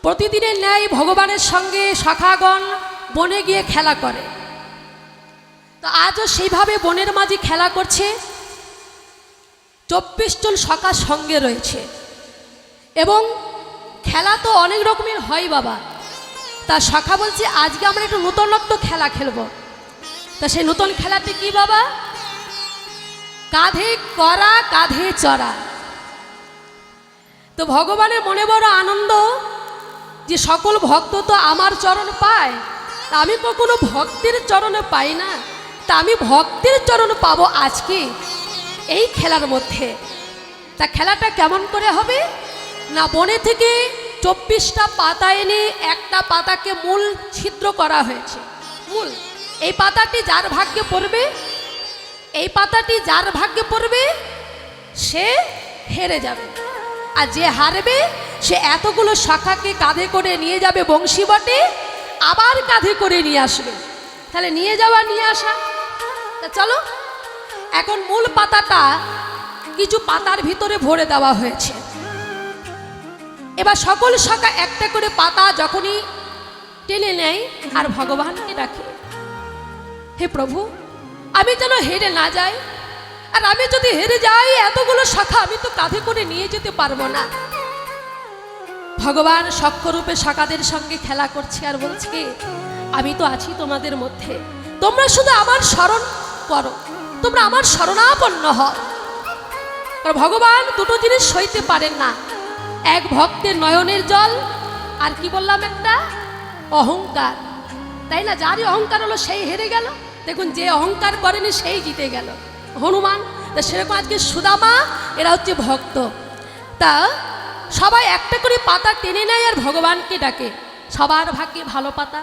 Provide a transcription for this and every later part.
প্রতিদিনের ন্যায় ভগবানের সঙ্গে সখাগণ বনে গিয়ে খেলা করে। তো আজও সেইভাবে বনের মাঝে খেলা করছে। 24 জন সখা সঙ্গে রয়েছে এবং খেলা তো অনেক রকমের হয় বাবা। তা সখা বলছে আজকে আমরা একটু নূতনত্ব খেলা খেলবো। তা সেই নূতন খেলাটি কি বাবা? কাঁধে করা কাঁধে চড়া। তো ভগবানের মনে বড় আনন্দ যে সকল ভক্ত তো আমার চরণ পায়, তা আমি কখনো ভক্তের চরণে পাই না, তা আমি ভক্তের চরণ পাবো আজকে এই খেলার মধ্যে। তা খেলাটা কেমন করে হবে না, বনে থেকে 24টা পাতা এনে একটা পাতাকে মূল ছিদ্র করা হয়েছে। মূল এই পাতাটি যার ভাগ্যে পড়বে, এই পাতাটি যার ভাগ্যে পড়বে সে হেরে যাবে, আর যে হারবে সে এতগুলো শাখাকে কাঁধে করে নিয়ে যাবে বংশী বটে, আবার কাঁধে করে নিয়ে আসবে। তাহলে নিয়ে যাওয়া নিয়ে আসা। তা চলো, এখন মূল পাতাটা কিছু পাতার ভিতরে ভরে দেওয়া হয়েছে। এবার সকল শাখা একটা করে পাতা যখনই টেনে নেয় আর ভগবানকে ডাকে, হে প্রভু আমি যেন হেরে না যাই, আর আমি যদি হেরে যাই এতগুলো শাখা আমি তো কাঁধে করে নিয়ে যেতে পারবো না। ভগবান সক্ষরূপে শাখাদের সঙ্গে খেলা করছে আর বলছে কি, আমি তো আছি তোমাদের মধ্যে, তোমরা শুধু আমার স্মরণ করো, তোমরা আমার শরণাপন্ন হও। কারণ ভগবান দুটো জিনিস সইতে পারেন না, এক ভক্তের নয়নের জল, আর কি বললাম একটা অহংকার, তাই না? যারই অহংকার হলো সেই হেরে গেল। দেখুন যে অহংকার করেনি সেই জিতে গেল, হনুমান। তা সেরকম আজকে সুদামা এরা হচ্ছে ভক্ত। তা সবাই একটা করে পাতা টেনে নেয় আর ভগবানকে ডাকে। সবার ভাগ্যে ভালো পাতা,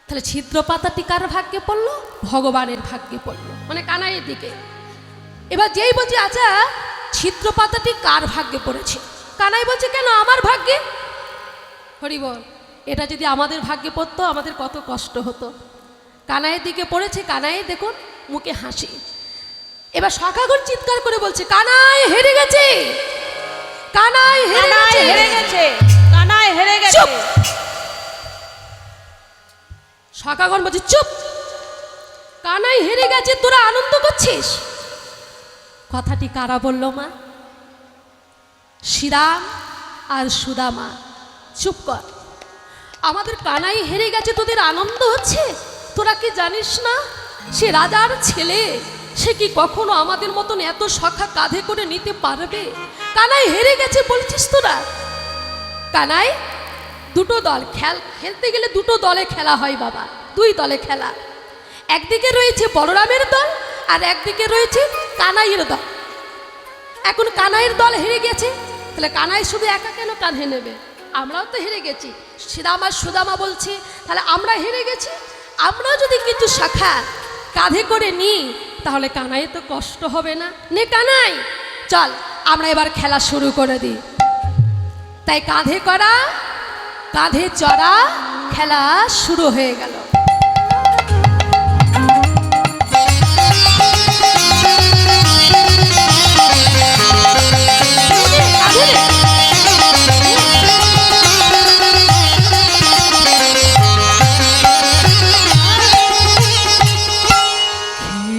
তাহলে ছিদ্র পাতাটি কার ভাগ্যে পড়লো? ভগবানের ভাগ্যে পড়লো, মানে কানাইয়ের দিকে। এবার যেই বলছে আচ্ছা ছিদ্র পাতাটি কার ভাগ্যে পড়েছে, কানাই বলছে কেন আমার ভাগ্যে? হরি বল, এটা যদি আমাদের ভাগ্যে পড়তো আমাদের কত কষ্ট হতো। কানাইয়ের দিকে পড়েছে, কানাই দেখুন মুখে হাসি। এবার সখাগণ চিৎকার করে বলছে কানাই হেরে গেছে, কানাই হেরে গেছে, কানাই হেরে গেছে। সখাগণ বলছে চুপ, কানাই হেরে গেছে, তোরা আনন্দ করছিস? কথাটি কারা বলল মা? শ্রীরাম আর সুদামা। চুপ কর, আমাদের কানাই হেরে গেছে, তোদের আনন্দ হচ্ছে? তোরা কি জানিস না সে রাজার ছেলে, সে কি কখনো আমাদের মতন এত শাখা কাঁধে করে নিতে পারবে? কানাই হেরে গেছে বলছিস তোরা? কানাই দুটো দল খেলতে গেলে দুটো দলে খেলা হয় বাবা, দুই দলে খেলা। একদিকে রয়েছে বলরামের দল আর একদিকে রয়েছে কানাইয়ের দল। এখন কানাইয়ের দল হেরে গেছে, তাহলে কানাই শুধু একা কেন কাঁধে নেবে? আমরাও তো হেরে গেছি। শ্রীরাম আর সুদামা বলছে তাহলে আমরা হেরে গেছি, আমরা যদি কিছু শাখা কাঁধে করে নিই তাহলে কানাই তো কষ্ট হবে না। নে কানাই চল আমরা এবার খেলা শুরু করে দিই। তাই কাঁধে করা কাঁধে চড়া খেলা শুরু হয়ে গেল।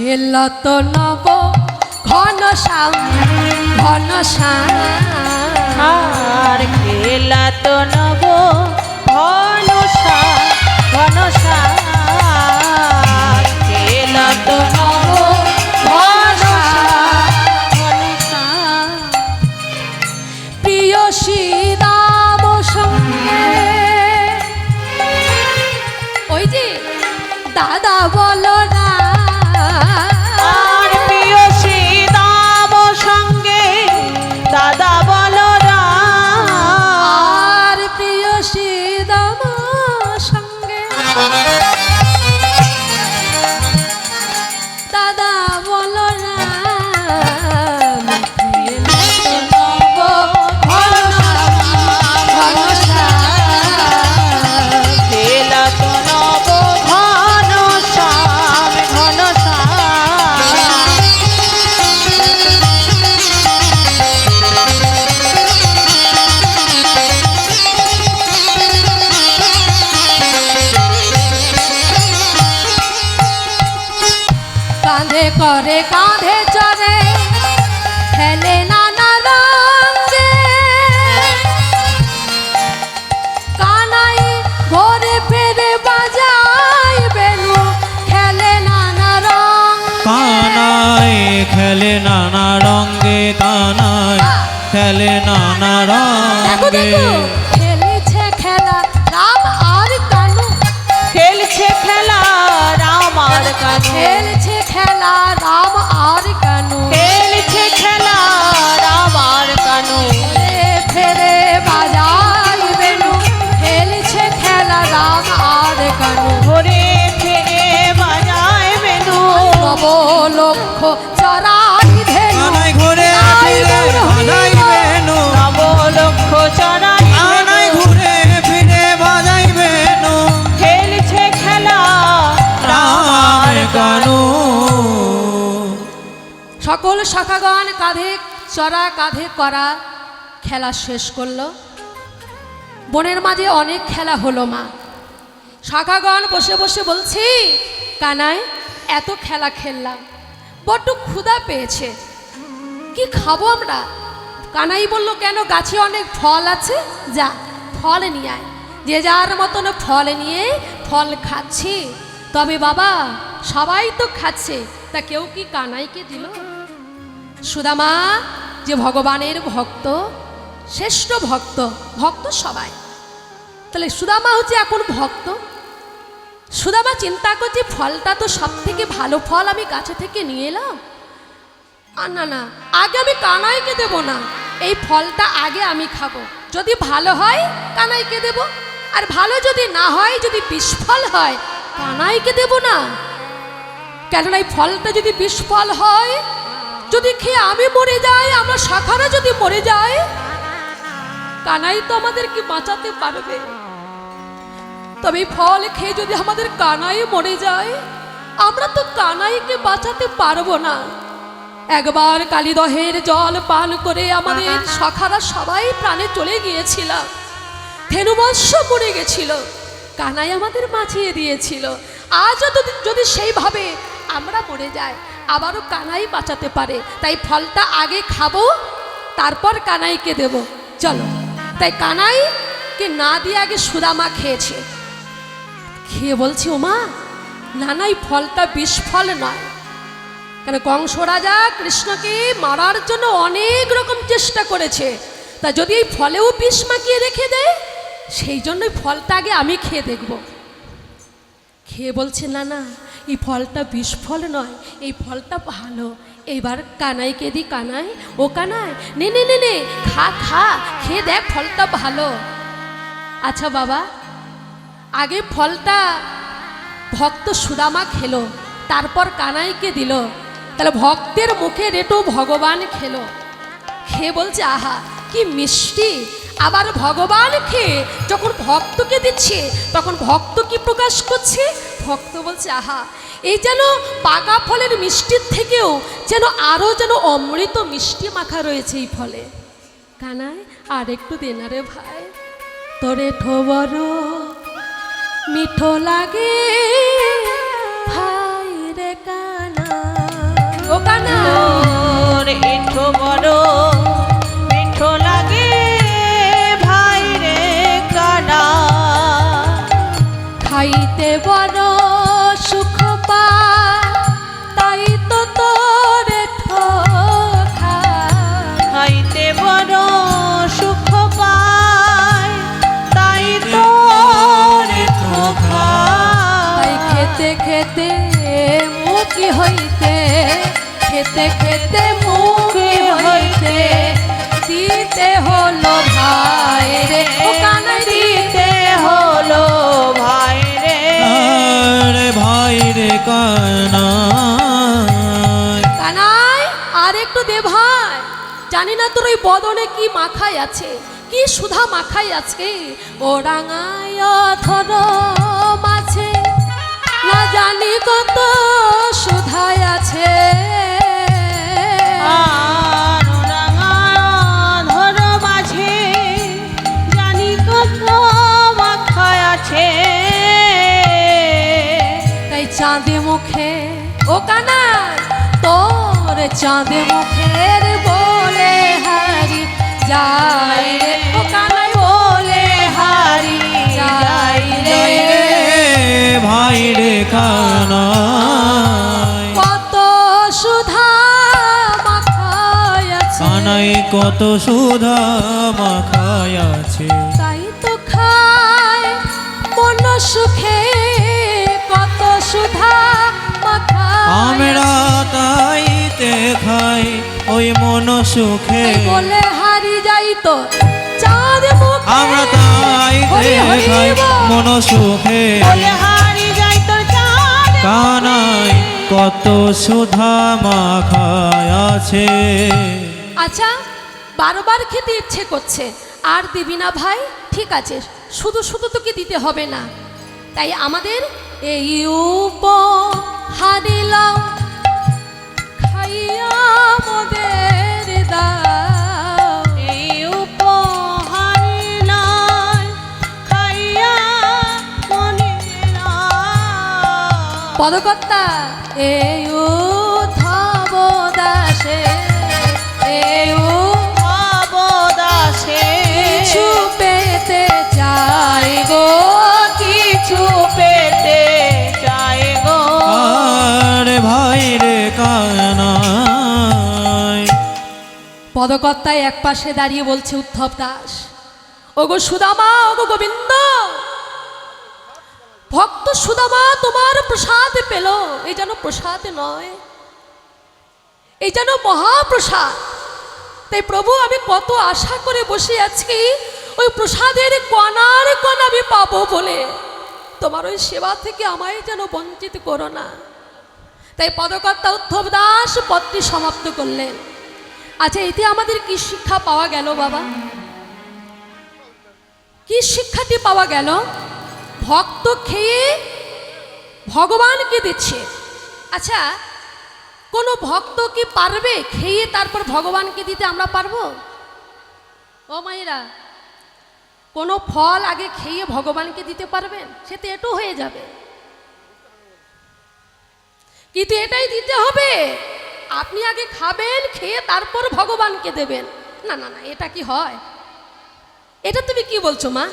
খেলত নব ঘন শ্যাম ঘন শ্যাম, আর খেলা তো নব ঘন শ্যাম ঘন শ্যাম, খেলা তো নব ঘন শ্যাম ঘন শ্যাম। প্রিয় শ্রীরাম সঙ্গে ওই যে দাদা বলো না, আর প্রিয় শ্রীরাম সঙ্গে দাদা বলরাম, আর প্রিয় করে কাঁধে চড়ে খেলে নানা রঙে কানাই ঘরে ফেরে বাজায় বেনু খেলে নানা রঙ কানাই খেলে নানা রঙে, কানাই খেলে নানা দেখো রঙে। দেখো খেলেছে খেলা রাম আর কানু খেলছে খেলা রাম আর কানু খেলছে খেলা রাম আর কানু খেলছে খেলা রাম আর কানু ঘরে ফেরে বাজায় বেনু খেলছে খেলা রাম আর কানু ঘরে ফিরে বাজায় বেনু নব লক্ষ চরাই ধেনু কানাই ঘুরে ফিরে বাজাই বেনু, নব লক্ষ চড়াই কানাই ঘুরে ফিরে বাজাই বেনু, খেলছে খেলা রাম আর কানু সকল শাখাগণ কাঁধে চড়া কাঁধে করা খেলা শেষ করলো। বনের মাঝে অনেক খেলা হলো মা। শাখাগণ বসে বসে বলছি কানাই এত খেলা খেললাম, বড্ড ক্ষুধা পেয়েছে, কি খাবো আমরা? কানাই বলল কেন, গাছে অনেক ফল আছে, যা ফল নিয়ে আয়। যে যার মতন ফল নিয়ে ফল খাচ্ছি। তবে বাবা সবাই তো খাচ্ছে, তা কেউ কি কানাইকে দিল? সুদামা যে ভগবানের ভক্ত, শ্রেষ্ঠ ভক্ত, ভক্ত সবাই, তাহলে সুদামা হচ্ছে এখন ভক্ত। সুদামা চিন্তা করছে ফলটা তো সব থেকে ভালো ফল, আমি গাছে থেকে নিয়ে এলাম। আর না না, আগে আমি কানাইকে দেব না, এই ফলটা আগে আমি খাবো। যদি ভালো হয় কানাইকে দেব, আর ভালো যদি না হয়, যদি বিস্ফল হয় কানাইকে দেব না। কেননা এই ফলটা যদি বিস্ফল হয়, যদি খেয়ে আমি মরে যাই, আমরা শাখারা যদি মরে যায়, কানাই তো আমাদেরকে বাঁচাতে পারবে। তবে এই ফল খেয়ে যদি আমাদের কানাই মরে যায়, আমরা তো কানাইকে বাঁচাতে পারবো না। একবার কালীদহের জল পান করে আমাদের শাখারা সবাই প্রাণে চলে গিয়েছিলাম, ধেনুবৎস মরে গেছিল, কানাই আমাদের বাঁচিয়ে দিয়েছিল। আজও যদি সেইভাবে আমরা মরে যাই, আবারও কানাই বাঁচাতে পারে। তাই ফলটা আগে খাবো, তারপর কানাইকে দেব। চলো, তাই কানাইকে না দিয়ে আগে সুদামা খেয়েছে। খেয়ে বলছি ওমা না না, এই ফলটা বিস্ফল নয়। কেন কংস রাজা কৃষ্ণকে মারার জন্য অনেক রকম চেষ্টা করেছে, তা যদি এই ফলেও বিষ মাখিয়ে রেখে দেয়, সেই জন্যই ফলটা আগে আমি খেয়ে দেখব। খেয়ে বলছে না না, এই ফলটা বিস্ফল নয়, এই ফলটা ভালো। এইবার কানাইকে দি, কানাই ও কানাই নে নে নে নে, খা খা, খেয়ে দেখ ফলটা ভালো। আচ্ছা বাবা, আগে ফলটা ভক্ত সুদামা খেলো, তারপর কানাইকে দিল, তাহলে ভক্তের মুখে রেটু ভগবান খেলো। খেয়ে বলছে আহা কি মিষ্টি। আবার ভগবান খেয়ে যখন ভক্তকে দিচ্ছে, তখন ভক্ত কি প্রকাশ করছে? ভক্ত বলছে আহা, এই যেন পাকা ফলের মিষ্টির থেকেও যেন আরও যেন অমৃত মিষ্টি মাখা রয়েছে এই ফলে। কানাই আর একটু দে না রে ভাই, তোরে ঠোবর মিঠো লাগে ভাই রে কানাই ও কানাই। তোর এঠো বড় মিঠো লাগে ভাই রে কানা, খাইতে বড় সুখ পায়, তাই তো তোরে ঠোখা। খাইতে বড় সুখ পায়, তাই তোর ধোঁকা। তাই খেতে খেতে মুখি হইতে, খেতে খেতে মুখি হইতে দিতে হলো ভাই রে ও কানাই, দিতে হলো ভাই রে। আরে ভাই রে কানাই। কানাই আর একটু দে ভাই, জানি না তোর ওই বদনে কি মাখাই আছে, কি সুধা মাখাই আছে। ও রাঙায় ধর মাছে না জানি কত সুধাই আছে। আর রাঙা ধর মাঝে জানি কত মাখায় আছে। তাই চাঁদে মুখে ও কানাই চাঁদ মুখের বলে হারি যাই রে ও কানাই বলে হারি যাই রে ভাই রে কানাই কত সুধা মাখায় আছে কানাই কত সুধা মাখায় আছে তাই তো খায় মন সুখে কত সুধা মাখায় আমরা তাইতে খাই ওই মন সুখে তাই বলে হারি যাই তো চাঁদ মুখে আমরা তাইতে হরি হরি খাই বল। মন সুখে বলে হারি যাই তোর চাঁদ কানাই কত সুধা মাখায় আছে আচ্ছা বারবার খেতে ইচ্ছে করছে আর দিবি না ভাই ঠিক আছে শুধু শুধু তোকে দিতে হবে না তাই আমাদের এই উপহারিলাম খাইয়া মোদের দাও এই উপহার নয় খাইয়া মনে পদকর্তা এই উদ্ধব দাসে এই অবদাসে কিছু পেতে চাই গো কিছু পেতে চাই গো আরে ভাই রে কানাই পদকর্তায় এক পাশে দাঁড়িয়ে বলছে উদ্ধব দাস ওগো সুদামা ওগো গোবিন্দ ভক্ত সুদামা তোমার প্রসাদ পেল এই যেন প্রসাদ নয় এই যেন মহাপ্রসাদ তাই প্রভু আমি কত আশা করে বসে আছি ওই প্রসাদের কণার কণা আমি পাবো বলে তোমার ওই সেবা থেকে আমায় যেন বঞ্চিত করো না তাই পদকর্তা উদ্ধব দাস পদটি সমাপ্ত করলেন আচ্ছা এতে আমাদের কি শিক্ষা পাওয়া গেল বাবা কি শিক্ষাটি পাওয়া গেল ভক্ত খেয়ে ভগবানকে দিচ্ছে আচ্ছা কোনো ভক্ত কি পারবে খেয়ে তারপর ভগবানকে দিতে আমরা পারবো ও মায়েরা কোনো ফল আগে খেয়ে ভগবানকে দিতে পারবেন সে তো এটু হয়ে যাবে কিন্তু এটাই দিতে হবে আপনি আগে খাবেন খেয়ে তারপর ভগবানকে দেবেন না না না এটা কি হয় এটা তুমি কি বলছো মা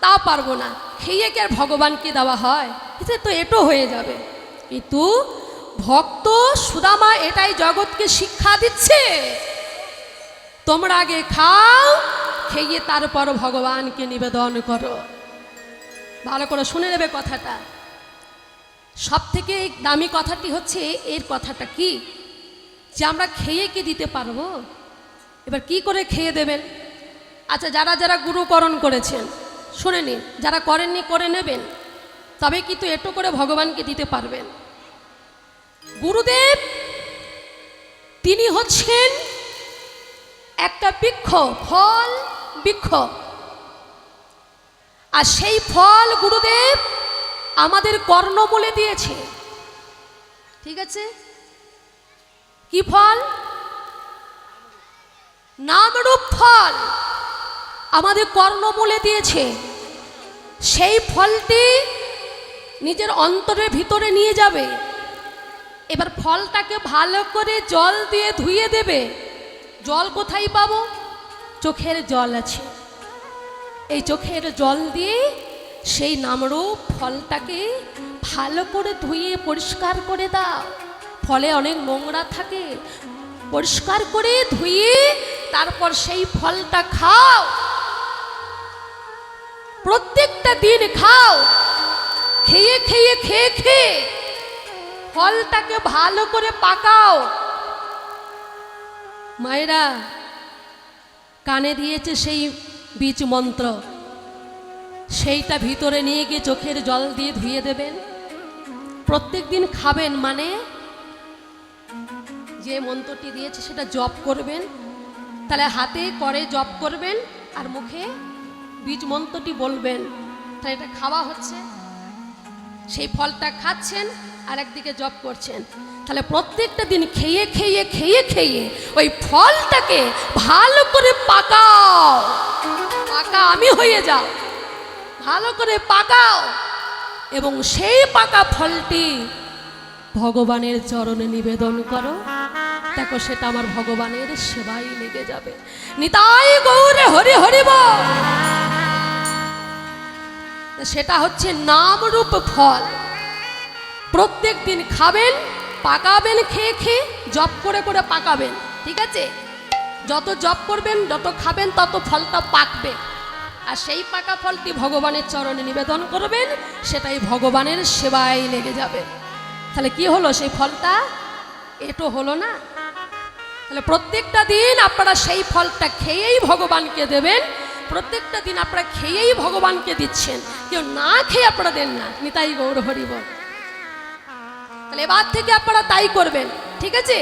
তা পারবো না খেয়ে কি আর ভগবানকে দেওয়া হয় এটা তো এটো হয়ে যাবে কিন্তু ভক্ত সুদামা এটাই জগৎকে শিক্ষা দিচ্ছে তোমরা আগে খাও খেয়ে তারপর ভগবানকে নিবেদন করো ভালো করে শুনে নেবে কথাটা সব থেকে দামি কথাটি হচ্ছে এর কথাটা কি যে আমরা খেয়ে কি দিতে পারবো এবার কি করে খেয়ে দেবেন আচ্ছা যারা যারা গুরুকরণ করেছেন শুনে নিন যারা করেননি করে নেবেন তবে কিন্তু একটু করে ভগবানকে দিতে পারবেন গুরুদেব তিনি হচ্ছেন একটা বৃক্ষ ফল বৃক্ষ আর সেই ফল গুরুদেব আমাদের কর্ণমূলে দিয়েছে ঠিক আছে কি ফল নামরূপ ফল আমাদের কর্ণমূলে দিয়েছে সেই ফলটি নিজের অন্তরের ভিতরে নিয়ে যাবে এবার ফলটাকে ভালো করে জল দিয়ে ধুয়ে দেবে জল কোথায় পাবো চোখের জল আছে এই চোখের জল দিয়ে সেই নামরূপ ফলটাকে ভালো করে ধুয়ে পরিষ্কার করে দাও ফলে অনেক নোংরা থাকে পরিষ্কার করে ধুয়ে তারপর সেই ফলটা খাও প্রত্যেকটা দিন খাও খেয়ে খেয়ে খেয়ে খেয়ে ফলটাকে ভালো করে পাকাও মায়েরা কানে দিয়েছে সেই বীজ মন্ত্র সেইটা ভিতরে নিয়ে গিয়ে চোখের জল দিয়ে ধুয়ে দেবেন প্রত্যেক দিন খাবেন মানে যে মন্ত্রটি দিয়েছে সেটা জপ করবেন তাহলে হাতে করে জপ করবেন আর মুখে বীজ মন্ত্রটি বলবেন তাহলে এটা খাওয়া হচ্ছে সেই ফলটা খাচ্ছেন আর একদিকে জপ করছেন তাহলে প্রত্যেকটা দিন খেয়ে খেয়ে খেয়ে খেয়ে ওই ফলটাকে ভালো করে পাকাও পাকা আমি হয়ে যাও ভালো করে পাকাও এবং সেই পাকা ফলটি ভগবানের চরণে নিবেদন করো দেখো সেটা আমার ভগবানের সেবাই লেগে যাবে। নিতাই গৌরে হরি হরিব। সেটা হচ্ছে নামরূপ ফল। প্রত্যেক দিন খাবেন, পাকাবেন, খেয়ে খেয়ে জপ করে করে পাকাবেন, ঠিক আছে? যত জপ করবেন, যত খাবেন, তত ফলটা পাকবে। আর সেই পাকা ফলটি ভগবানের চরণে নিবেদন করবেন, সেটাই ভগবানের সেবায় লেগে যাবে। তাহলে কি হলো? সেই ফলটা এটো হলো না? তাহলে প্রত্যেকটা দিন আপনারা সেই ফলটা খেয়েই ভগবানকে দেবেন। প্রত্যেকটা দিন আপনারা খেয়েই ভগবানকে দিচ্ছেন, কেউ না খেয়ে আপনারা দেন না। নিতাই গৌর হরি বল। তাহলে এবার থেকে আপনারা তাই করবেন, ঠিক আছে?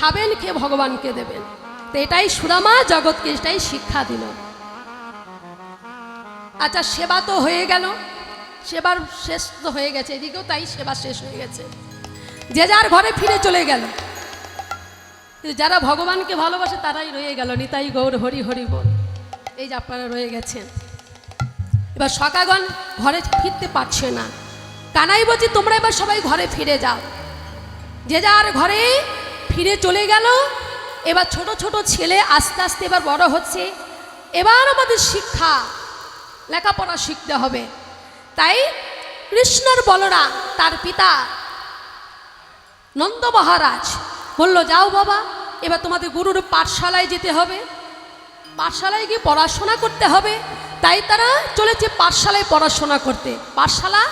খাবেন, খেয়ে ভগবানকে দেবেন। তো এটাই সুদামা জগৎকে এটাই শিক্ষা দিল। আচ্ছা, সেবা তো হয়ে গেল, সেবার শেষ তো হয়ে গেছে, এদিকেও তাই সেবা শেষ হয়ে গেছে, যে যার ঘরে ফিরে চলে গেল। কিন্তু যারা ভগবানকে ভালোবাসে তারাই রয়ে গেল। নিতাই গৌর হরি হরি বল। এই যে আপনারা রয়ে গেছেন। এবার সখাগণ ঘরে ফিরতে পারছে না। কানাই বলছি তোমরা এবার সবাই ঘরে ফিরে যাও। যে যার ঘরে ফিরে চলে গেল। এবার ছোট ছোট ছেলে আস্তে আস্তে এবার বড় হচ্ছে। এবার আমাদের শিক্ষা, লেখাপড়া শিখতে হবে। তাই কৃষ্ণর বলরাম তার পিতা নন্দ মহারাজ বলল, যাও বাবা, এবার তোমাদের গুরুর পাঠশালায় যেতে হবে, পাঠশালায় গিয়ে পড়াশোনা করতে হবে। তাই তারা চলেছে পাঠশালায় পড়াশোনা করতে। পাঠশালা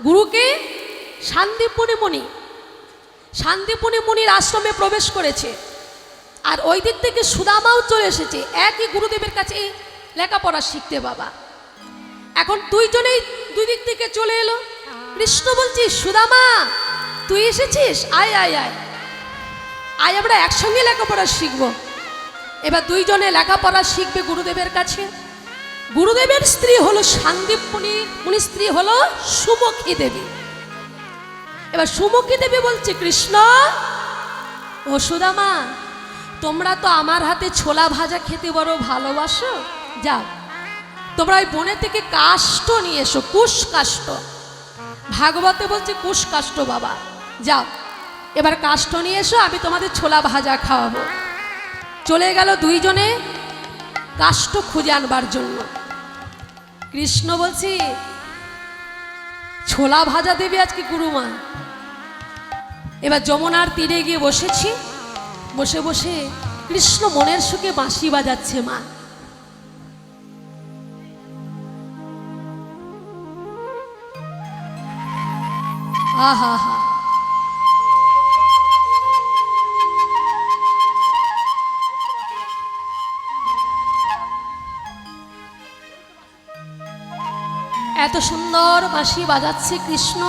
গুরুকে শান্তিপুনি মুনি, শান্তিপুনি মুনির আশ্রমে প্রবেশ করেছে। আর ওই দিক থেকে সুদামাও চলে এসেছে একই গুরুদেবের কাছে লেখাপড়া শিখতে। বাবা এখন দুইজনেই দুই দিক থেকে চলে এলো। কৃষ্ণ বলছি, সুদামা তুই এসেছিস, আয় আয় আয় আয়, আমরা একসঙ্গে লেখাপড়া শিখবো। এবার দুইজনে লেখাপড়া শিখবে গুরুদেবের কাছে। গুরুদেবের স্ত্রী হলো শান্তিপুনি মুনির স্ত্রী হলো সুমুখী দেবী। এবার সুমুখী দেবী বলছে, কৃষ্ণ ও সুদামা, তোমরা তো আমার হাতে ছোলা ভাজা খেতে বড় ভালোবাসো, যাও তোমরা ওই বনে থেকে কাষ্ঠ নিয়ে এসো, কুশ কাষ্ঠ। ভাগবতে বলছে কুশ কাষ্ঠ। বাবা যাও এবার কাষ্ঠ নিয়ে এসো, আমি তোমাদের ছোলা ভাজা খাওয়াবো। চলে গেল দুইজনে কাষ্ঠ খুঁজে আনবার জন্য। কৃষ্ণ বলছি, ছোলা ভাজা দেবে আজকে গুরুমা। এবার যমুনার তীরে গিয়ে বসেছি। বসে বসে কৃষ্ণ মনের সুখে বাঁশি বাজাচ্ছে। মা আহা হা, এত সুন্দর বাঁশি বাজাচ্ছে কৃষ্ণ।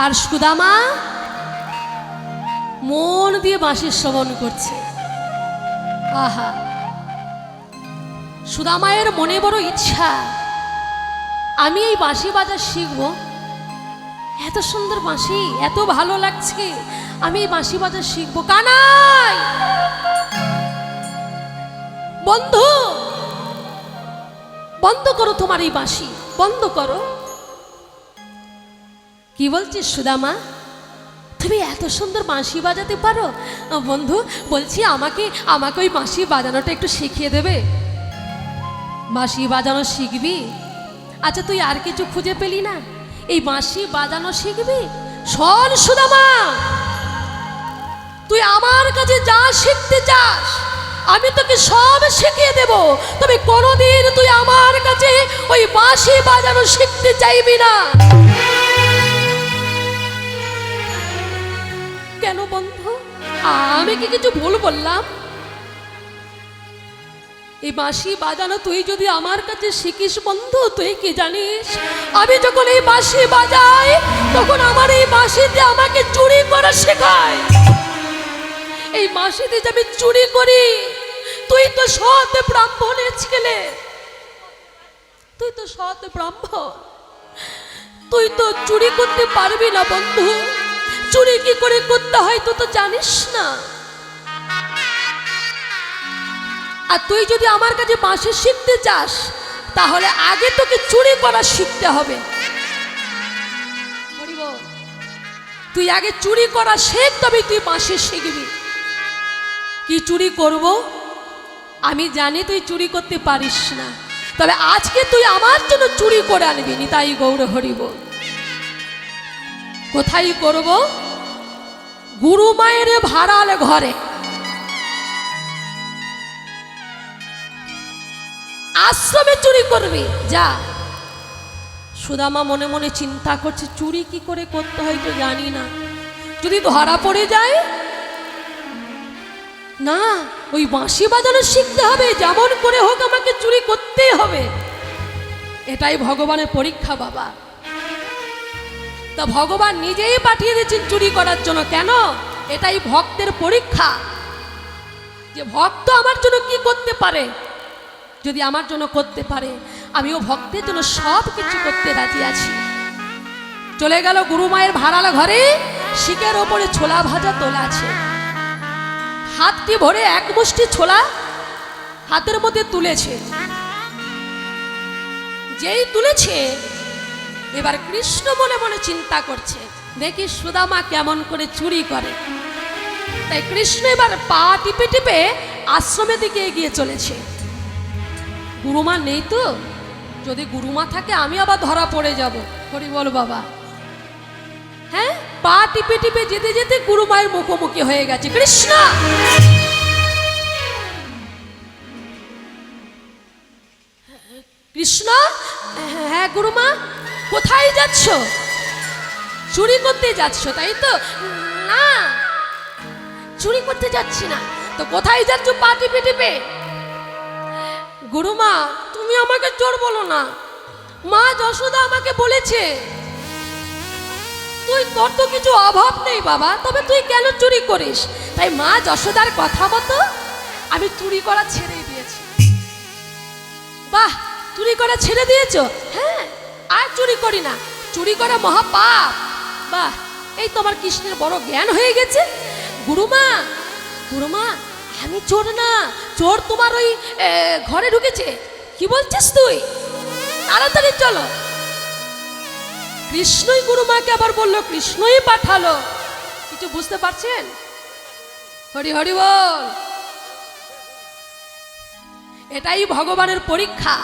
আর সুদামা মন দিয়ে বাঁশি শ্রবণ করছে। আহা, সুদামায়ের মনে বড় ইচ্ছা, আমি এই বাঁশি বাজা শিখবো। এত সুন্দর বাঁশি, এত ভালো লাগছে, আমি এই বাঁশি বাজা শিখবো। কানাই বন্ধু, বন্ধ করো তোমার এই বাঁশি, বন্ধ করো। কি বলছিস সুদামা, তুমি এত সুন্দর বাঁশি বাজাতে পারো? বন্ধু বলছি, আমাকে ওই বাঁশি বাজানোটা একটু শিখিয়ে দেবে। বাঁশি বাজানো শিখবি? আচ্ছা তুই আর কিছু খুঁজে পেলি না, এই বাঁশি বাজানো শিখবি? শোন সুদামা, তুই আমার কাছে যা শিখতে চাস আমি তোকে সব শিখিয়ে দেব, তবে কোনোদিন তুই আমার কাছে ওই বাঁশি বাজানো শিখতে চাইবি না। কেন বন্ধু, আমি কি কিছু ভুল বললাম? এই বাঁশি বাজানো তুই যদি আমার কাছে শিখিস বন্ধু, তুই কি জানিস আমি যখন এই বাঁশি বাজাই তখন আমার এই বাঁশিতে আমাকে চুরি করা শেখায়। এই বাঁশিতে যে আমি চুরি করি, তুই তো সৎ ব্রাহ্মণের ছেলে, তুই তো সৎ ব্রাহ্মণ, তুই তো চুরি করতে পারবি না বন্ধু। চুরি কি করে করতে হয় তুই তো জানিস না। আর তুই যদি আমার কাছে বাঁশি শিখতে চাস তাহলে আগে তোকে চুরি করা শিখতে হবে। তুই আগে চুরি করা শেখ, তবে তুই বাঁশি শিখবি। কি চুরি করব? আমি জানি তুই চুরি করতে পারিস না, তবে আজকে তুই আমার জন্য চুরি করে আনবি। নিতাই গৌর হরিব। কোথায় করব? গুরু মায়ের ভাড়াল ঘরে। আশ্রমে চুরি করবি, যা। সুদামা মনে মনে চিন্তা করছে, চুরি কি করে করতে হয় তো জানি না, যদি ধরা পড়ে যায়, না ওই বাঁশি বাজানো শিখতে হবে, যেমন করে হোক আমাকে চুরি করতেই হবে। এটাই ভগবানের পরীক্ষা বাবা। তা ভগবান নিজেই পাঠিয়ে দিয়েছেন চুরি করার জন্য। কেন? এটাই ভক্তের পরীক্ষা, যে ভক্ত আমার জন্য কি করতে পারে। যদি আমার জন্য করতে পারে, আমিও ভক্তের জন্য সব কিছু করতে রাজি আছি। চলে গেল গুরু মায়ের ভাড়াল ঘরে। শিকের ওপরে ছোলা ভাজা তোলা আছে, হাতটি ভরে এক মুষ্টি ছোলা হাতের মধ্যে তুলেছে। যেই তুলেছে, এবার কৃষ্ণ মনে মনে চিন্তা করছে, দেখি সুদামা কেমন করে চুরি করে। তাই কৃষ্ণ এবার পা টিপে টিপে আশ্রমের দিকে এগিয়ে চলেছে। গুরুমা নেই তো, যদি গুরুমা থাকে আমি আবার ধরা পড়ে যাব। হরি বল বাবা। হ্যাঁ, পা টিপে টিপে যেতে যেতে গুরুমায়ের মুখোমুখি হয়ে গেছে। কৃষ্ণ, কৃষ্ণ। হ্যাঁ গুরুমা, কোথায় যাচ্ছ? চুরি করতে যাচ্ছ তাই তো? না, চুরি করতে যাচ্ছি না তো। কোথায় যাচ্ছ পা টিপে টিপে? গুরুমা, তুমি আমাকে চোর বলো না। মা যশোদা আমাকে বলেছে, তোর তো কিছু অভাব নেই বাবা, তবে তুই কেন চুরি করিস? তাই মা যশোদার কথা মতো আমি চুরি করা ছেড়ে দিয়েছি। বাহ, চুরি করা ছেড়ে দিয়েছো? হ্যাঁ, আর চুরি করি না, চুরি করা মহাপাপ। বাহ, এই তোমার কৃষ্ণের বড় জ্ঞান হয়ে গেছে। গুরুমা, গুরুমা, আমি চোর না, চোর তোমার ওই ঘরে ঢুকেছে। কি বলছিস তুই? তাড়াতাড়ি চলো। কৃষ্ণই গুরুমাকে আবার বললো, কৃষ্ণই পাঠালো। কিছু বুঝতে পারছেন? হরি হরি বল। এটাই ভগবানের পরীক্ষা।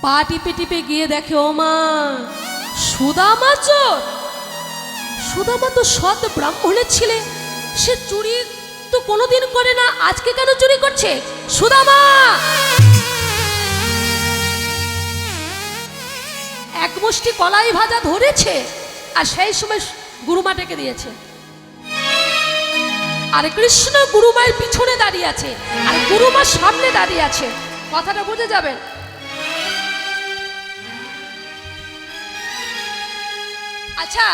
পা টিপে টিপে গিয়ে দেখে, ও মা, সুদামা চোর। সুদামা তো সৎ ব্রাহ্মণের ছেলে, সে চুরি তো কোনোদিন করে না, আজকে কেন চুরি করছে? সুদামা! এক মুষ্টি কলাই ভাজা ধরেছে, আর সেই সময় গুরুমা ডেকে দিয়েছে। আর কৃষ্ণ গুরুমায়ের পিছনে দাঁড়িয়ে আছে, আর গুরুমার সামনে দাঁড়িয়ে আছে। কথাটা বুঝে যাবেন। আচ্ছা,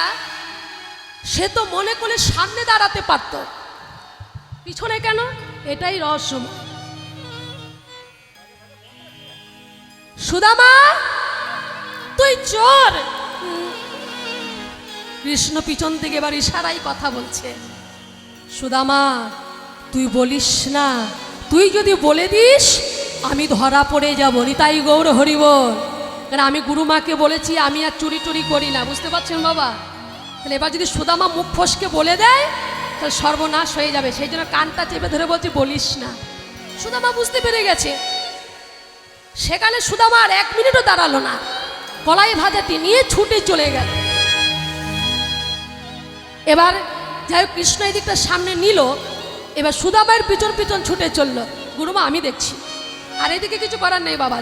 সে তো মনে করে সামনে দাঁড়াতে পারত, পিছনে কেন? এটাই রহস্যময়। সুদামা, তুই চোর। কৃষ্ণ পিছন থেকে এবার ইশারায় কথা বলছে, সুদামা তুই বলিস না, তুই যদি বলে দিস আমি ধরা পড়ে যাব। নিতাই গৌর হরি বল। কারণ আমি গুরুমাকে বলেছি আমি আর চুরি টুরি করি না, বুঝতে পারছেন বাবা? তাহলে এবার যদি সুদামা মুখ ফসকে বলে দেয় তাহলে সর্বনাশ হয়ে যাবে। সেই জন্য কানটা চেপে ধরে বলছি বলিস না। সুদামা বুঝতে পেরে গেছে। সেখানে সুদামা আর 1 মিনিটও দাঁড়ালো না, কলাই ভাজাটি নিয়ে ছুটে চলে গেল। এবার যাই হোক, কৃষ্ণ এই দিকটা সামনে নিল, এবার সুদামার পিছন পিছন ছুটে চলল। গুরুমা আমি দেখছি, আর এদিকে কিছু করার নেই বাবা।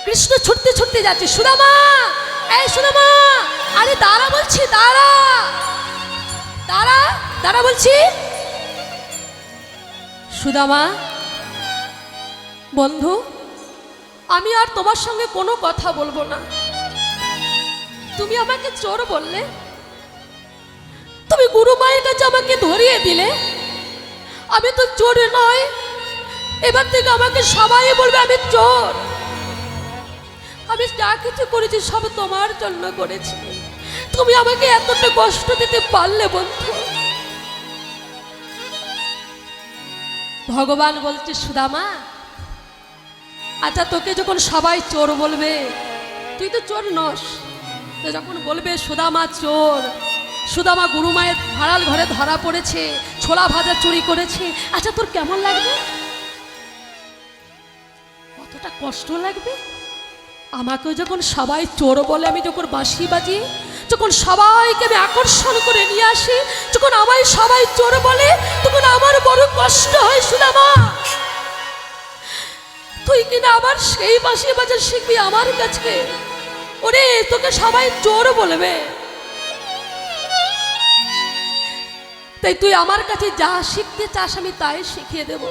কৃষ্ণ ছুটতে ছুটতে যাচ্ছে। সুদামা, এই সুদামা, আরে দাঁড়া বলছি, দাঁড়া দাঁড়া দাঁড়া বলছি। সুদামা, বন্ধু, আমি আর তোমার সঙ্গে কোনো কথা বলবো না। তুমি আমাকে চোর বললে, তুমি গুরু মায়ের কাছে আমাকে ধরিয়ে দিলে। আমি তো চোর নয়, এবার থেকে আমাকে সবাই বলবে আমি চোর। আমি যা কিছু করেছি সব তোমার জন্য করেছি, তুমি আমাকে এতটা কষ্ট দিতে পারলে বন্ধু? ভগবান বলছে, সুদামা, আচ্ছা তোকে যখন সবাই চোর বলবে তুই তো চোর নস। তো যখন বলবে সুদামা চোর, সুদামা গুরুমায়ের ভাড়াল ঘরে ধরা পড়েছে, ছোলা ভাজা চুরি করেছে, আচ্ছা তোর কেমন লাগবে? কতটা কষ্ট লাগবে? আমাকেও যখন সবাই চোর বলে, আমি যখন বাঁশি বাজি, যখন সবাইকে আমি আকর্ষণ করে নিয়ে আসি, যখন আমায় সবাই চোর বলে, তখন আমার বড় কষ্ট হয় সুদামা। তুই কিনা আবার সেই বাঁশি বাজা শিখবি আমার কাছে। ওরে তোকে সবাই চোর বলবে, তাই তুই আমার কাছে যা শিখতে চাস আমি তাই শিখিয়ে দেব।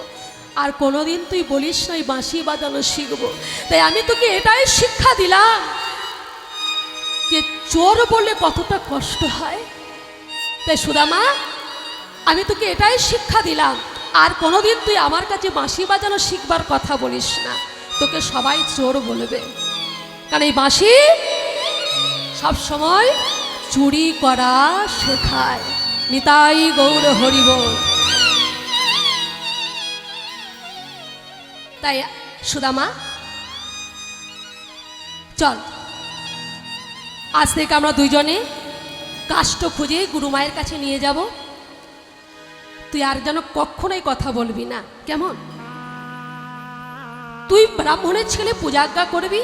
আর কোনোদিন তুই বলিস না বাঁশি বাজানো শিখবো। তাই আমি তোকে এটাই শিক্ষা দিলাম যে চোর বলে কতটা কষ্ট হয়। তাই সুদামা আমি তোকে এটাই শিক্ষা দিলাম, আর কোনোদিন তুই আমার কাছে বাঁশি বাজানো শিখবার কথা বলিস না, তোকে সবাই চোর বলবে। কারণ এই বাঁশি সবসময় চুরি করা শেখায়। নিতাই গৌর হরিবল। তাই সুদামা চল, আজ থেকে আমরা দুইজনে কাষ্ঠ খুঁজে গুরুমায়ের কাছে নিয়ে যাব। তুই আর যেন কখনোই কথা বলবি না, কেমন? তুই ব্রাহ্মণের ছেলে, পূজাজ্ঞা করবি,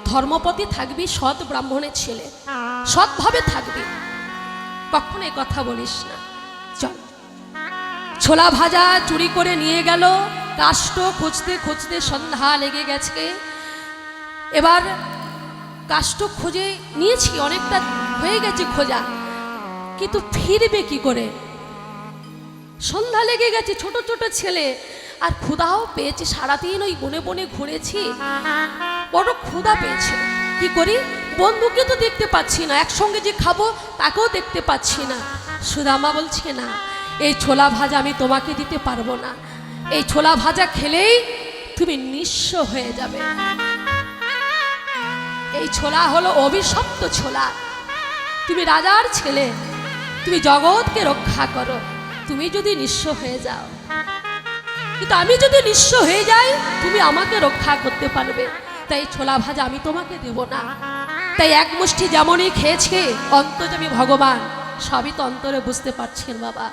ধর্মপতি থাকবি, সৎ ব্রাহ্মণের ছেলে, সৎভাবে থাকবি, কখনোই কথা বলিস না। চল। ছোলা ভাজা চুরি করে নিয়ে গেল, কাষ্ঠ খুঁজতে খুঁজতে সন্ধ্যা লেগে গেছে। এবার কাষ্ঠ খুঁজে নিয়েছি, অনেকটা হয়ে গেছে খোঁজা, কিন্তু ফিরবে কি করে? সন্ধ্যা লেগে গেছে, ছোট ছোট ছেলে, আর ক্ষুধাও পেয়েছে। সারাদিন ওই বনে বনে ঘুরেছি, বড় ক্ষুধা পেয়েছে। কি করি? বন্ধুকে তো দেখতে পাচ্ছি না, একসঙ্গে যে খাবো তাকেও দেখতে পাচ্ছি না। সুদামা বলছে না, এই ছোলা ভাজা আমি তোমাকে দিতে পারবো না। এই ছোলা ভাজা খেলেই তুমি নিঃস্ব হয়ে যাবে। এই ছোলা হলো অভিশপ্ত ছোলা। তুমি রাজার ছেলে, তুমি জগৎকে রক্ষা করো, তুমি যদি নিঃস্ব হয়ে যাও, কিন্তু আমি যদি নিঃস্ব হয়ে যাই, তুমি আমাকে রক্ষা করতে পারবে। তাই ছোলা ভাজা আমি তোমাকে দেব না। তাই এক মুষ্টি যেমনই খেয়েছে অন্তর্যামী ভগবান সবই তো অন্তরে বুঝতে পারছেন বাবা।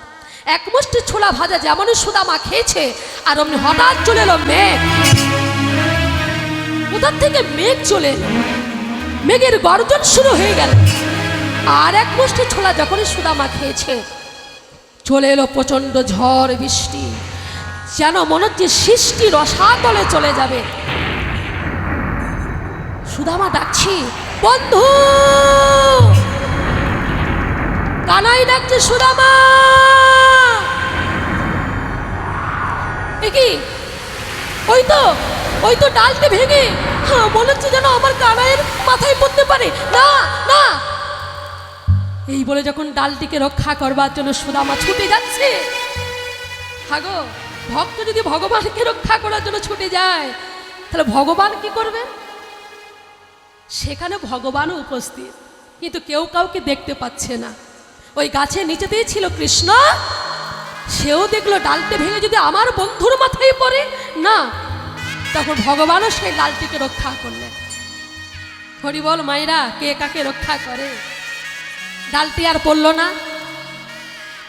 এক মুষ্টি ছোলা ভাজা যেমনই সুদামা খেয়েছে, আর অমনি হঠাৎ চলে এলো মেঘ। কোথার থেকে মেঘ চলে এলো, মেঘের গর্জন শুরু হয়ে গেল। আর এক মুষ্টি ছোলা যখনই সুদামা খেয়েছে, চলে এলো প্রচন্ড ঝড় বৃষ্টি, যেন মনে হচ্ছে সৃষ্টি রসাতলে চলে যাবে। সুদামা ডাকছি, বন্ধু! কানাই ডাকছে, সুদামা! কি ওই তো ডালতে ভেঙে, হ্যাঁ মনে হচ্ছে যেন আমার কানাইয়ের মাথায় পড়তে পারে। না না, এই বলে যখন ডালটিকে রক্ষা করবার জন্য সুদামা ছুটে যাচ্ছে। হাগো, ভক্ত যদি ভগবানকে রক্ষা করার জন্য ছুটে যায়, তাহলে ভগবান কি করবেন? সেখানে ভগবানও উপস্থিত, কিন্তু কেউ কাউকে দেখতে পাচ্ছে না। ওই গাছের নিচেতেই ছিল কৃষ্ণ, সেও দেখলো ডালতে ভেঙে যদি আমার বন্ধুর মাথায় পড়ে না, তখন ভগবানও সেই ডালটিকে রক্ষা করলেন। হরি বল মায়েরা, কে কাকে রক্ষা করে? ডালটি আর পড়ল না,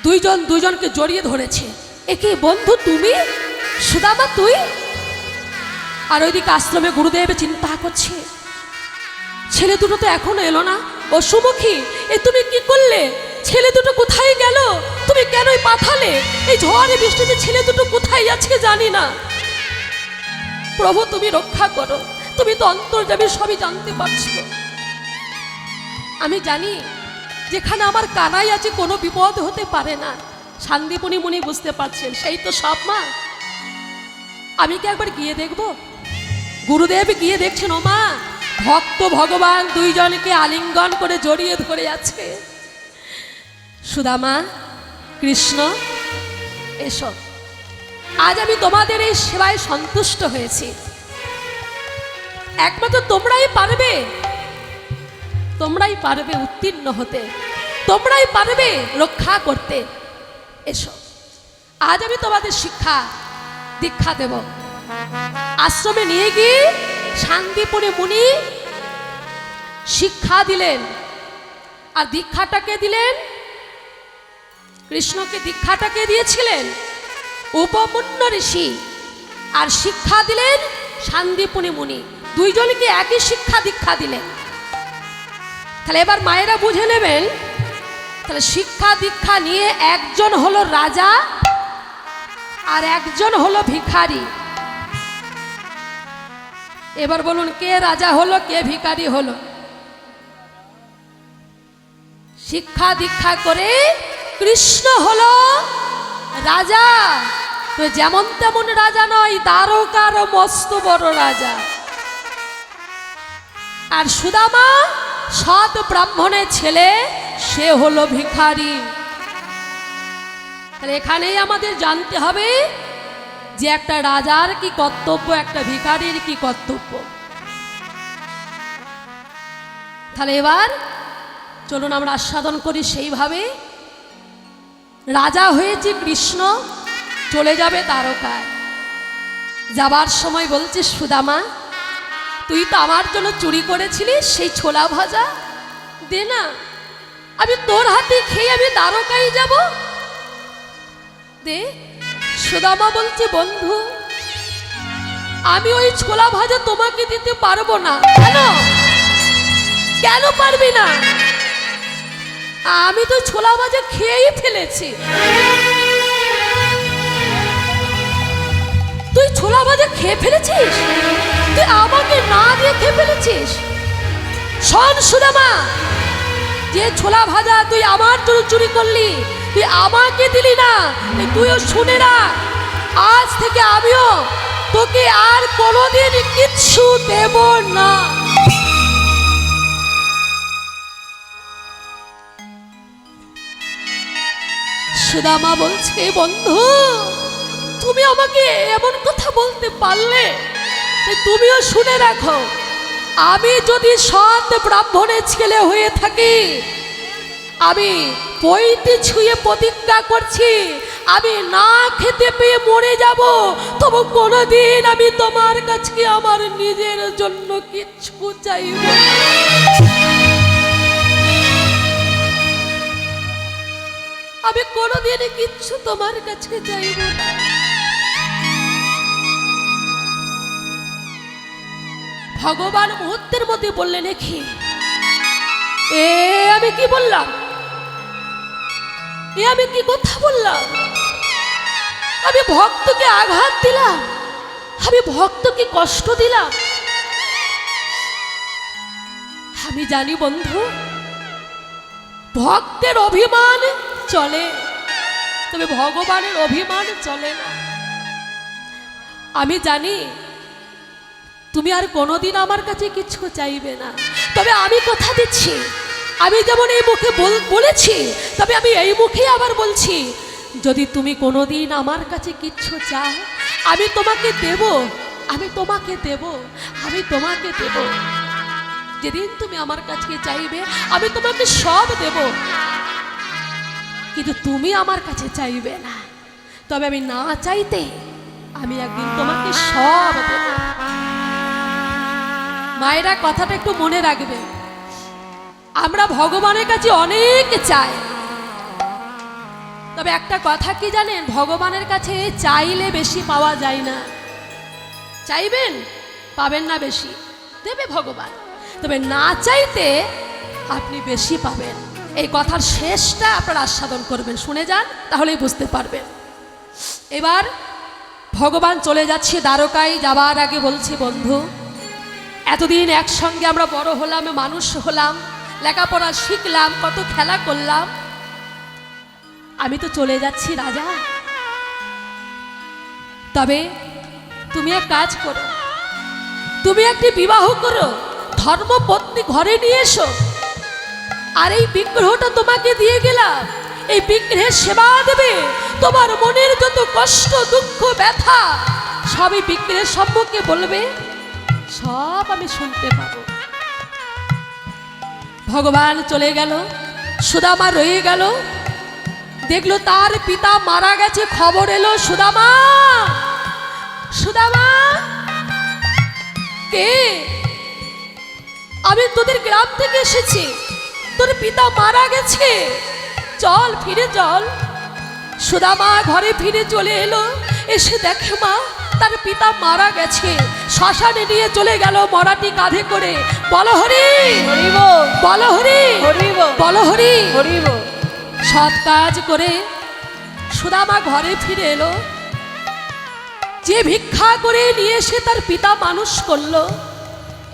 দুইজন দুইজনকে জড়িয়ে ধরেছে। একে বন্ধু তুমি, সুদামা তুই? আর ওইদিকে আশ্রমে গুরুদেব চিন্তা করছে, ছেলে দুটো তো এখনো এলো না। ও সুমুখী, এ তুমি কি করলে? ছেলে দুটো কোথায় গেল? তুমি কেনই পাঠালে? এই ঝড়ে বৃষ্টিতে ছেলে দুটো কোথায় আছে জানি না। প্রভু তুমি রক্ষা করো, তুমি তো অন্তর্যামী, সবই জানতে পারছো। আমি জানি যেখানে আমার কানাই আছে কোনো বিপদ হতে পারে না। শান্তিপুনি মুনি বুঝতে পারছেন, সেই তো সব মা। আমি কি একবার গিয়ে দেখব? গুরুদেব গিয়ে দেখছেন, ও মা, ভক্ত ভগবান দুইজনকে আলিঙ্গন করে জড়িয়ে ধরে আছে। সুদামা, কৃষ্ণ, এসো, আজ আমি তোমাদের এই সেবায় সন্তুষ্ট হয়েছি। একমাত্র তোমরাই পারবে, তোমরাই পারবে উত্তীর্ণ হতে, তোমরাই পারবে রক্ষা করতে। এসো, আজ আমি তোমাদের শিক্ষা দীক্ষা দেব। আশ্রমে নিয়ে গিয়ে শান্তিপুরে মুনি শিক্ষা দিলেন। আর দীক্ষাটাকে দিলেন, কৃষ্ণকে দীক্ষাটাকে দিয়েছিলেন উপমন্য ঋষি, আর শিক্ষা দিলেন শান্তিপুনি মুনি। দুইজনকে একই শিক্ষা দীক্ষা দিলেন। তাহলে এবার মায়েরা বুঝে নেবেন, তাহলে শিক্ষা দীক্ষা নিয়ে একজন হলো রাজা আর একজন হলো ভিখারি। এবার বলুন, কে রাজা হলো কে ভিখারি হলো? শিক্ষা দীক্ষা করে কৃষ্ণ হলো রাজা। তো যেমন তেমন রাজা নয়, দ্বারকার মস্ত বড় রাজা। আর সুদামা সৎ ব্রাহ্মণের ছেলে, সে হলো ভিখারি। তাহলে এখানেই আমাদের জানতে হবে যে একটা রাজার কি কর্তব্য, একটা ভিখারির কি কর্তব্য। তাহলে এবার চলুন আমরা আস্বাদন করি সেইভাবে। রাজা হয়েছে কৃষ্ণ, চলে যাবে দ্বারকায়। যাবার সময় বলছে, সুদামা তুই তো আমার জন্য চুরি করেছিলিস সেই ছোলা ভাজা, দে না, আমি তোর হাতে খেয়ে আমি দ্বারকায় যাব, দে। সুদামা বলছে, বন্ধু আমি ওই ছোলা ভাজা তোমাকে দিতে পারবো না। কেন কেন পারবি না? আমি তো ছোলা ভাজা খেয়েই ফেলেছি। তুই ছোলা ভাজা খেয়ে ফেলেছিস? তুই আমাকে না দিয়ে খেয়ে ফেলেছিস? শোন সুদামা, যে ছোলা ভাজা তুই আমার জন্য চুরি করলি, তুই আমাকে দিলি না, তুইও শুনে না, আজ থেকে আমিও তোকে আর কোনোদিন কিচ্ছু দেব না। সুদামা বলছে, বন্ধু তুমি আমাকে এমন কথা বলতে পারলে, তুমিও শুনে রাখো, আমি যদি সৎ ব্রাহ্মণের ছেলে হয়ে থাকি, আমি পৈতে ছুঁয়ে প্রতিজ্ঞা করছি, আমি না খেতে পেয়ে মরে যাব, তবু কোনোদিন আমি তোমার কাছে আমার নিজের জন্য কিচ্ছু চাইব না। আমি কোনোদিন কিচ্ছু তোমার কাছে চাইব না। ভগবান মুহূর্তের মধ্যে বললেন, কি এ আমি কি বললাম? এ আমি কি কথা বললাম? আমি ভক্তকে আঘাত দিলাম, আমি ভক্তকে কষ্ট দিলাম। আমি জানি বন্ধু, ভক্তের অভিমান চলে, তবে ভগবানের অভিমান চলে না। আমি জানি তুমি আর কোনোদিন আমার কাছে কিছু চাইবে না, তবে আমি কথা দিচ্ছি, আমি যেমন এই মুখে বলেছি, তবে আমি এই মুখে আবার বলছি, যদি তুমি কোনোদিন আমার কাছে কিচ্ছু চাও, আমি তোমাকে দেব, আমি তোমাকে দেব, আমি তোমাকে দেব। যেদিন তুমি আমার কাছে চাইবে আমি তোমাকে সব দেব, কিন্তু তুমি আমার কাছে চাইবে না। তবে আমি না চাইতে আমি একদিন তোমাকে সব দেব। মায়েরা কথাটা একটু মনে রাখবে, আমরা ভগবানের কাছে অনেক চাই, তবে একটা কথা কি জানেন, ভগবানের কাছে চাইলে বেশি পাওয়া যায় না। চাইবেন পাবেন না বেশি, দেবে ভগবান, তবে না চাইতে আপনি বেশি পাবেন। এই কথার শেষটা আপনারা আস্বাদন করবেন, শুনে যান, তাহলেই বুঝতে পারবেন। এবার ভগবান চলে যাচ্ছে দ্বারকায়। যাবার আগে বলছি, বন্ধু এতদিন একসঙ্গে আমরা বড় হলাম, মানুষ হলাম, লেখাপড়া শিখলাম, কত খেলা করলাম, আমি তো চলে যাচ্ছি রাজা। তবে তুমি এক কাজ করো, তুমি একটি বিবাহ করো, ধর্মপত্নী ঘরে নিয়ে এসো, আর এই বিগ্রহটা তোমাকে দিয়ে গেলাম, এই বিগ্রহের সেবা দেবে। তোমার মনের যত কষ্ট দুঃখ ব্যথা সবই বিগ্রহের সম্মুখে বলবে, সব আমি শুনতে পাবো। ভগবান চলে গেল, সুদামা রয়ে গেল। দেখলো তার পিতা মারা গেছে, খবর এলো, সুদামা, সুদামা কে? আমি তোদের গ্রাম থেকে এসেছি, তোর পিতা মারা গেছে, চল ফিরে চল। সুদামা ঘরে ফিরে চলে এলো, এসে দেখে মা তার পিতা মারা গেছে। শ্মশানে নিয়ে চলে গেল মরাটি কাঁধে করে। বল হরি হরিব বল হরি হরিব বল হরি। হরিব। সৎ কাজ করে সুদামা ঘরে ফিরে এলো। যে ভিক্ষা করে নিয়ে এসে তার পিতা মানুষ করলো,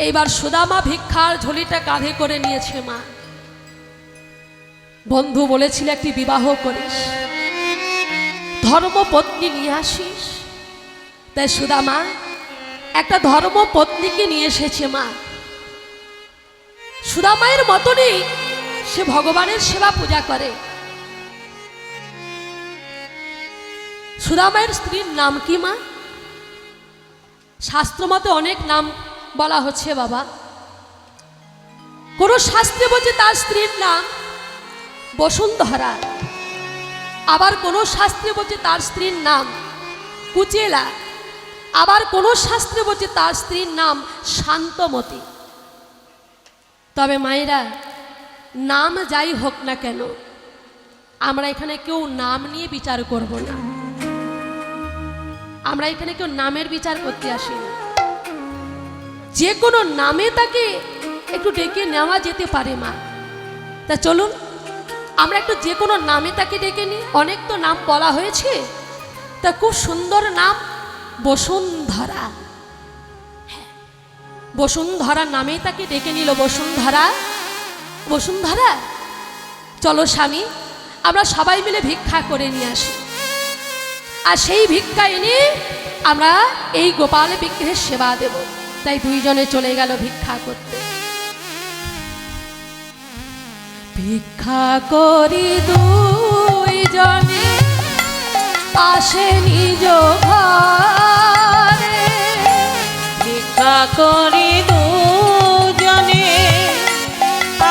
এইবার সুদামা ভিক্ষার ঝুলিটা কাঁধে করে নিয়েছে। মা বন্ধু বলেছিল একটি বিবাহ করিস, ধর্মপত্নী নিয়ে আসিস। তাই সুদামা একটা ধর্মপত্নীকে নিয়ে এসেছে। মা সুদামায়ের মতনই সে ভগবানের সেবা পূজা করে। সুদামায়ের স্ত্রীর নাম কি মা? শাস্ত্র মতে অনেক নাম বলা হচ্ছে বাবা। কোন শাস্ত্রে বলছে তার স্ত্রীর নাম বসুন্ধরা, আবার কোন শাস্ত্রে বলছে তার স্ত্রীর নাম কুচেলা, আবার কোন শাস্ত্রে বলছে তার স্ত্রীর নাম শান্তমতী। তবে মায়েরা, নাম যাই হোক না কেন, আমরা এখানে কেউ নাম নিয়ে বিচার করব না। আমরা এখানে কেউ নামের বিচার করতে আসিনি। যে কোনো নামে তাকে একটু ডেকে নেওয়া যেতে পারে মা। তা চলুন আমরা একটু যে কোনো নামে তাকে ডেকে নিই। অনেক তো নাম বলা হয়েছে, তা খুব সুন্দর নাম বসুন্ধরা। হ্যাঁ, বসুন্ধরা নামেই তাকে ডেকে নিল। বসুন্ধরা, বসুন্ধরা চলো স্বামী, আমরা সবাই মিলে ভিক্ষা করে নিয়ে আসি, আর সেই ভিক্ষা এনে আমরা এই গোপাল বিগ্রহের সেবা দেব। তাই দুইজনে চলে গেল ভিক্ষা করতে। ভিক্ষা করি দুইজনে আসে নিজ ঘরে, ভিক্ষা করি দুজনে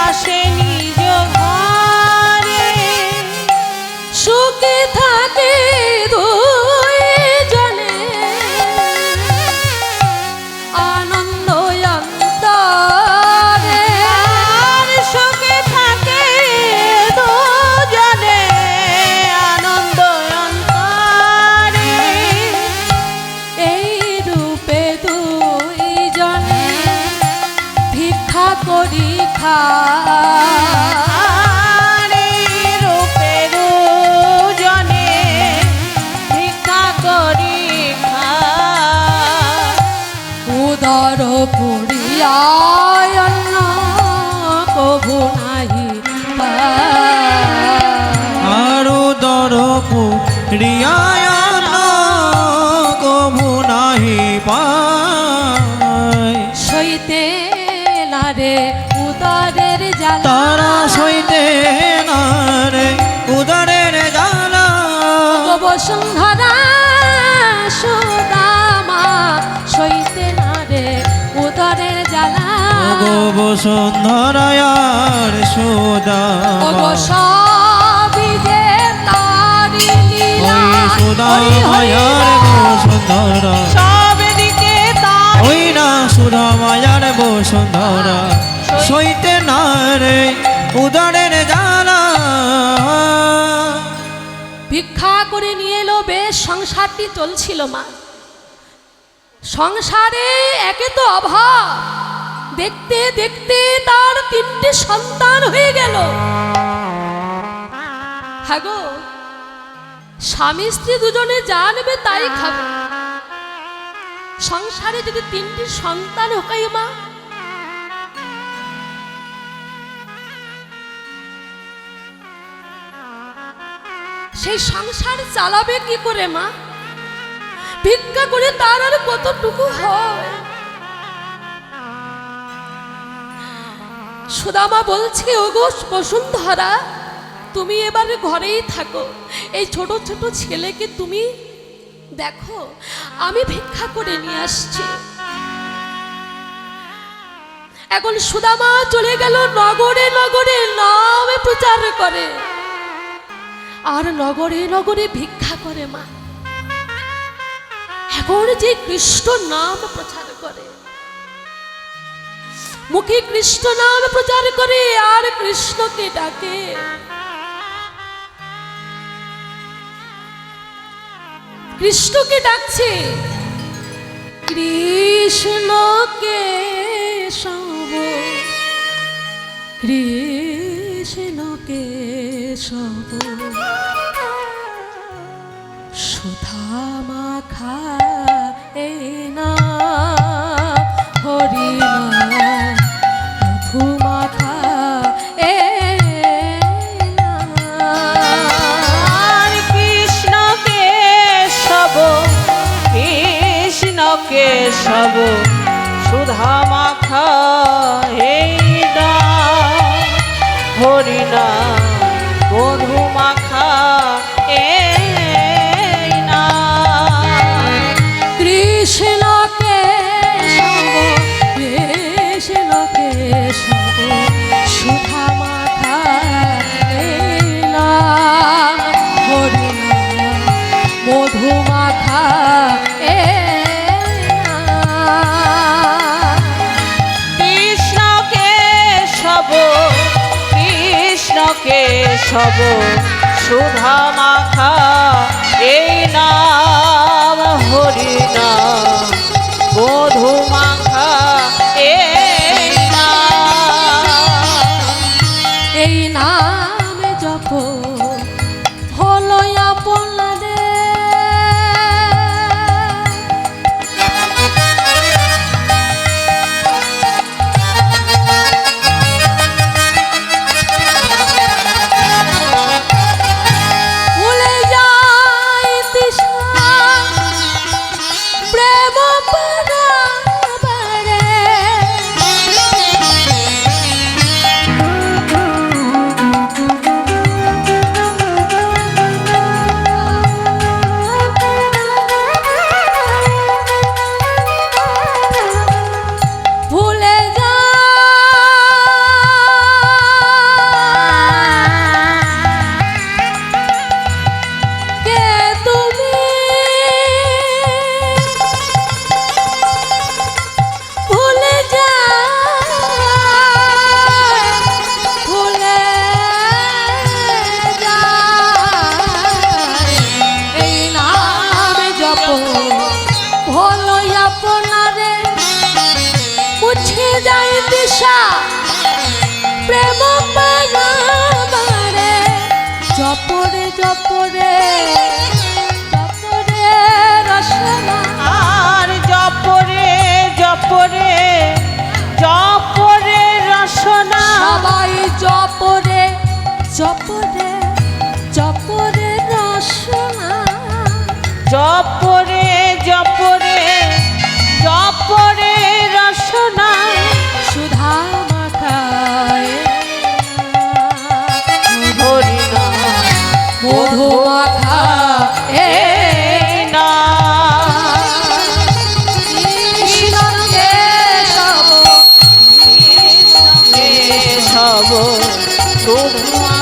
আসে নিজ ঘরে, সুখে থাকে দুইজনে আনন্দ অন্তরে। আর সুখে থাকে দুজনে আনন্দ অন্তরে, এই রূপে দুইজনে ভিক্ষা করি আর এই রূপে দুজনে ভিক্ষা করি উদর পুরিয়ায় অন্ন কভু নাহি পায়। আরো দরপু রিয়ায়ন কভু নাহি পায়। সইতে নারে উদরের জ্বালা, তারা সইতে না রে উদরের জ্বালা। গো বসুন্ধরা সুদামা সইতে নারে উদরের জ্বালা। গো বসুন্ধরায়ার সুদা, ও গো সবই যে তারি লীলা। ওই সুদা হরি হরি মায়ার বসুন্ধরা, সব দিকে তার ওই না সুদা মায়ার বসুন্ধরা। সইতে না রে উদরের জ্বালা। ভিক্ষা করে নিয়ে এলো। বেশ সংসারটি চলছিল মা। সংসারে একে তো অভাব, দেখতে দেখতে তার 3টে সন্তান হয়ে গেল। হ্যাঁ গো, স্বামী স্ত্রী দুজনে যা নেবে তাই খাবে। সংসারে যদি 3টে সন্তান হোকাই মা, সেই সংসার চালাবে কি করে মা? ভিক্ষা করে তার আর কতটুকু হয়? সুদামা বলছে, ওগো বসুন্ধরা, তুমি এবারে ঘরেই থাকো, এই ছোট ছোট ছেলেকে তুমি দেখো, আমি ভিক্ষা করে নিয়ে আসছি। এখন সুদামা চলে গেল নগরে নগরে নামে প্রচার করে, আর নগরে নগরে ভিক্ষা করে মা। এখন যে কৃষ্ণ নাম প্রচার করে, মুখে কৃষ্ণ নাম প্রচার করে আর কৃষ্ণকে ডাকে। কৃষ্ণকে ডাকছে, কৃষ্ণকে সব, কৃষ্ণকে সব, সুধা মাখা এ না হরি না মধু মাখা এ না। আর কৃষ্ণকে সব, কৃষ্ণকে সব, সুধা মাখা এই না হরি না মধু মাখা এই না। কৃষ্ণকে সব, কৃষ্ণকে সব, সুধা মাখা এই না হরি না মধু মাখা এই না। কৃষ্ণকে সব, কৃষ্ণকে সব, সুধা মাখা এই নাম হরি নাম মধু মাখা এই নাম। এই নামে জপ হলো আপনারে, ভুলে যায় তৃষ্ণা প্রেম পারাবারে। ভুলে কে তুমি, ভুলে ভুলে এই নামে জপ হলো আপনারে, মুছে যায় দিশা প্রেম পারাবারে। জপরে জপরে জপরে রসনা, আর জপরে জপরে জপরে রসনা। সবাই জপরে জপরে জপরে রসনা। জপরে জপরে জপরে রসনা। সুধা মাখায় হরি নাম মধু মাখা এ এই নাম। কৃষ্ণকে সব, কৃষ্ণকে সব, সুধা